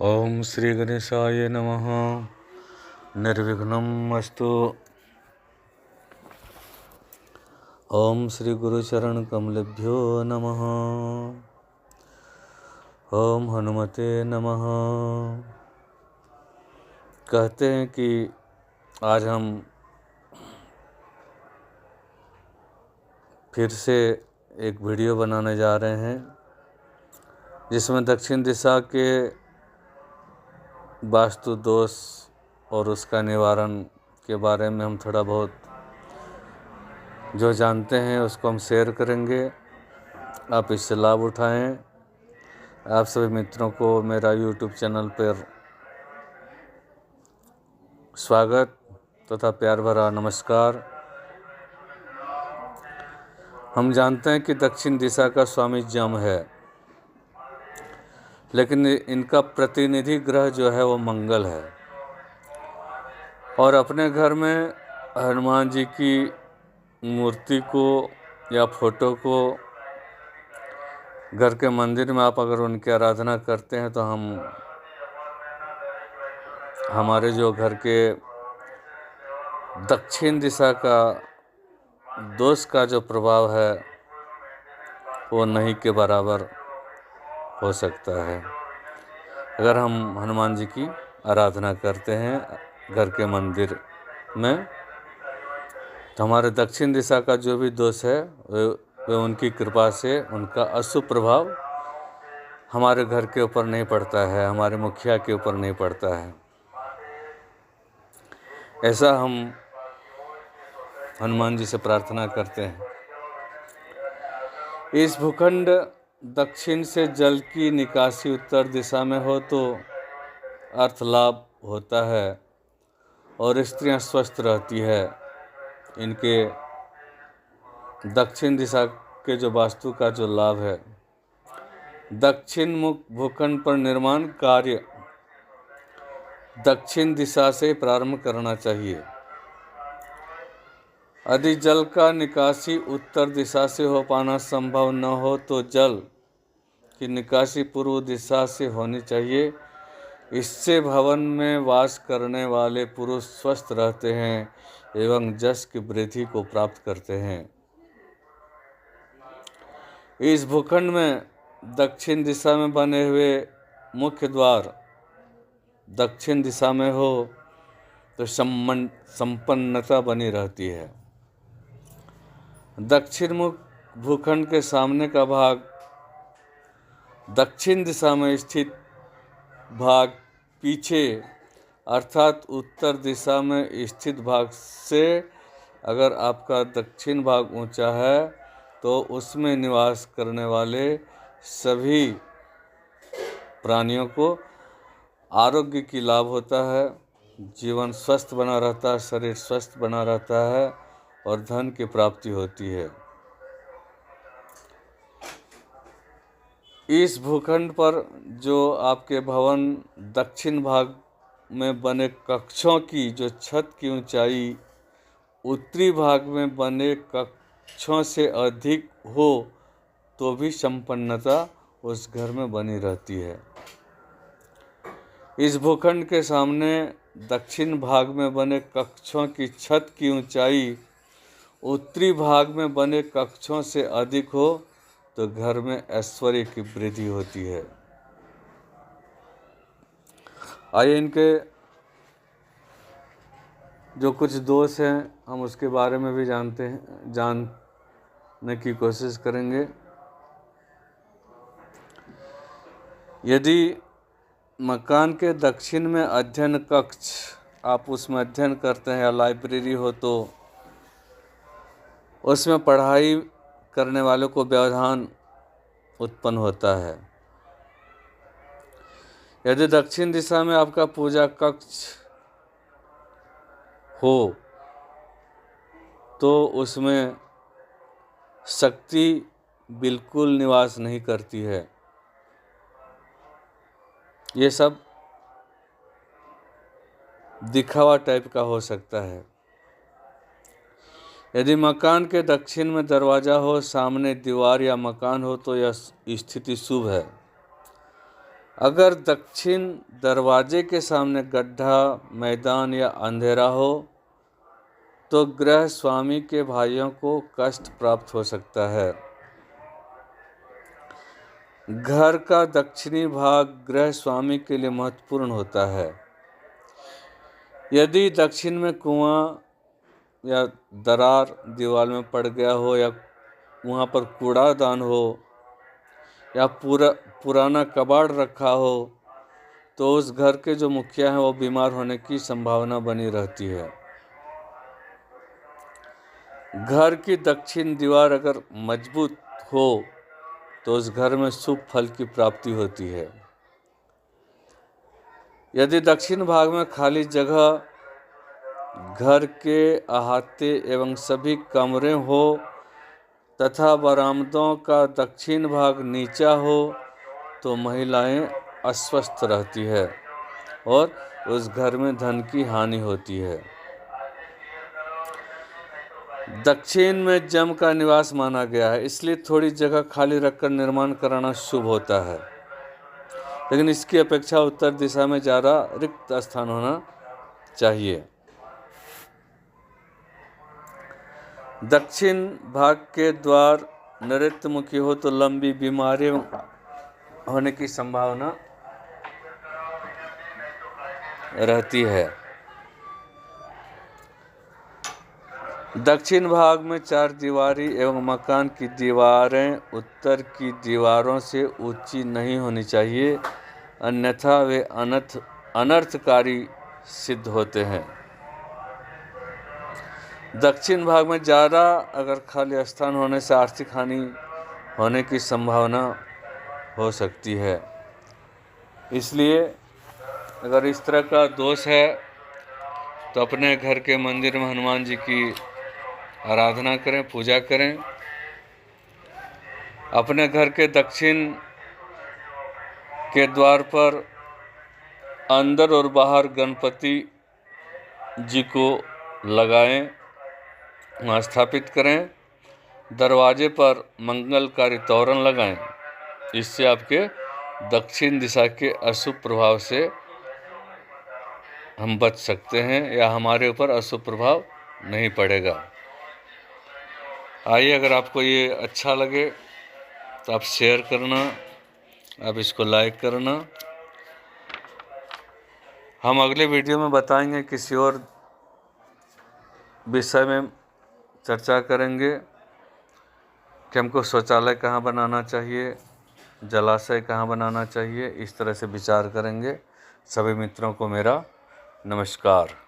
ओम श्री गणेशाय नमः। निर्विघ्नम् अस्तु। ओम श्री गुरुचरण कमलेभ्यो नमः। ओम हनुमते नमः। कहते हैं कि आज हम फिर से एक वीडियो बनाने जा रहे हैं जिसमें दक्षिण दिशा के वास्तु दोष और उसका निवारण के बारे में हम थोड़ा बहुत जो जानते हैं उसको हम शेयर करेंगे। आप इससे लाभ उठाएं। आप सभी मित्रों को मेरा YouTube चैनल पर स्वागत तथा प्यार भरा नमस्कार। हम जानते हैं कि दक्षिण दिशा का स्वामी यम है, लेकिन इनका प्रतिनिधि ग्रह जो है वो मंगल है। और अपने घर में हनुमान जी की मूर्ति को या फोटो को घर के मंदिर में आप अगर उनकी आराधना करते हैं तो हमारे जो घर के दक्षिण दिशा का दोष का जो प्रभाव है वो नहीं के बराबर हो सकता है अगर हम हनुमान जी की आराधना करते हैं घर के मंदिर में। तो हमारे दक्षिण दिशा का जो भी दोष है वे उनकी कृपा से उनका अशुभ प्रभाव हमारे घर के ऊपर नहीं पड़ता है, हमारे मुखिया के ऊपर नहीं पड़ता है। ऐसा हम हनुमान जी से प्रार्थना करते हैं। इस भूखंड दक्षिण से जल की निकासी उत्तर दिशा में हो तो अर्थ लाभ होता है और स्त्रियां स्वस्थ रहती है। इनके दक्षिण दिशा के जो वास्तु का जो लाभ है, दक्षिण मुख भूखंड पर निर्माण कार्य दक्षिण दिशा से प्रारंभ करना चाहिए। यदि जल का निकासी उत्तर दिशा से हो पाना संभव न हो तो जल की निकासी पूर्व दिशा से होनी चाहिए। इससे भवन में वास करने वाले पुरुष स्वस्थ रहते हैं एवं यश की वृद्धि को प्राप्त करते हैं। इस भूखंड में दक्षिण दिशा में बने हुए मुख्य द्वार दक्षिण दिशा में हो तो संपन्नता बनी रहती है। दक्षिण मुख भूखंड के सामने का भाग दक्षिण दिशा में स्थित भाग पीछे अर्थात उत्तर दिशा में स्थित भाग से अगर आपका दक्षिण भाग ऊंचा है तो उसमें निवास करने वाले सभी प्राणियों को आरोग्य की लाभ होता है, जीवन स्वस्थ बना रहता है, शरीर स्वस्थ बना रहता है और धन की प्राप्ति होती है। इस भूखंड पर जो आपके भवन दक्षिण भाग में बने कक्षों की जो छत की ऊंचाई उत्तरी भाग में बने कक्षों से अधिक हो तो भी संपन्नता उस घर में बनी रहती है। इस भूखंड के सामने दक्षिण भाग में बने कक्षों की छत की ऊंचाई उत्तरी भाग में बने कक्षों से अधिक हो तो घर में ऐश्वर्य की वृद्धि होती है। आइए इनके जो कुछ दोष हैं हम उसके बारे में भी जानने की कोशिश करेंगे। यदि मकान के दक्षिण में अध्ययन कक्ष आप उसमें अध्ययन करते हैं या लाइब्रेरी हो तो उसमें पढ़ाई करने वालों को व्यवधान उत्पन्न होता है। यदि दक्षिण दिशा में आपका पूजा कक्ष हो तो उसमें शक्ति बिल्कुल निवास नहीं करती है। ये सब दिखावा टाइप का हो सकता है। यदि मकान के दक्षिण में दरवाज़ा हो, सामने दीवार या मकान हो तो यह स्थिति शुभ है। अगर दक्षिण दरवाजे के सामने गड्ढा, मैदान या अंधेरा हो तो गृह स्वामी के भाइयों को कष्ट प्राप्त हो सकता है। घर का दक्षिणी भाग गृह स्वामी के लिए महत्वपूर्ण होता है। यदि दक्षिण में कुआं या दरार दीवार में पड़ गया हो या वहाँ पर कूड़ादान हो या पुराना कबाड़ रखा हो तो उस घर के जो मुखिया हैं वो बीमार होने की संभावना बनी रहती है। घर की दक्षिण दीवार अगर मजबूत हो तो उस घर में शुभ फल की प्राप्ति होती है। यदि दक्षिण भाग में खाली जगह, घर के अहाते एवं सभी कमरे हो तथा बरामदों का दक्षिण भाग नीचा हो तो महिलाएं अस्वस्थ रहती है और उस घर में धन की हानि होती है। दक्षिण में जम का निवास माना गया है, इसलिए थोड़ी जगह खाली रखकर निर्माण कराना शुभ होता है, लेकिन इसकी अपेक्षा उत्तर दिशा में ज़्यादा रिक्त स्थान होना चाहिए। दक्षिण भाग के द्वार नैऋत्यमुखी हो तो लंबी बीमारी होने की संभावना रहती है। दक्षिण भाग में चार दीवारी एवं मकान की दीवारें उत्तर की दीवारों से ऊंची नहीं होनी चाहिए, अन्यथा वे अनर्थकारी सिद्ध होते हैं। दक्षिण भाग में ज़्यादा अगर खाली स्थान होने से आर्थिक हानि होने की संभावना हो सकती है। इसलिए अगर इस तरह का दोष है तो अपने घर के मंदिर में हनुमान जी की आराधना करें, पूजा करें। अपने घर के दक्षिण के द्वार पर अंदर और बाहर गणपति जी को लगाएं, वहाँ स्थापित करें। दरवाजे पर मंगलकारी तोरण लगाएं, इससे आपके दक्षिण दिशा के अशुभ प्रभाव से हम बच सकते हैं या हमारे ऊपर अशुभ प्रभाव नहीं पड़ेगा। आइए, अगर आपको ये अच्छा लगे तो आप शेयर करना, आप इसको लाइक करना। हम अगले वीडियो में बताएंगे, किसी और विषय में चर्चा करेंगे कि हमको शौचालय कहाँ बनाना चाहिए, जलाशय कहाँ बनाना चाहिए, इस तरह से विचार करेंगे। सभी मित्रों को मेरा नमस्कार।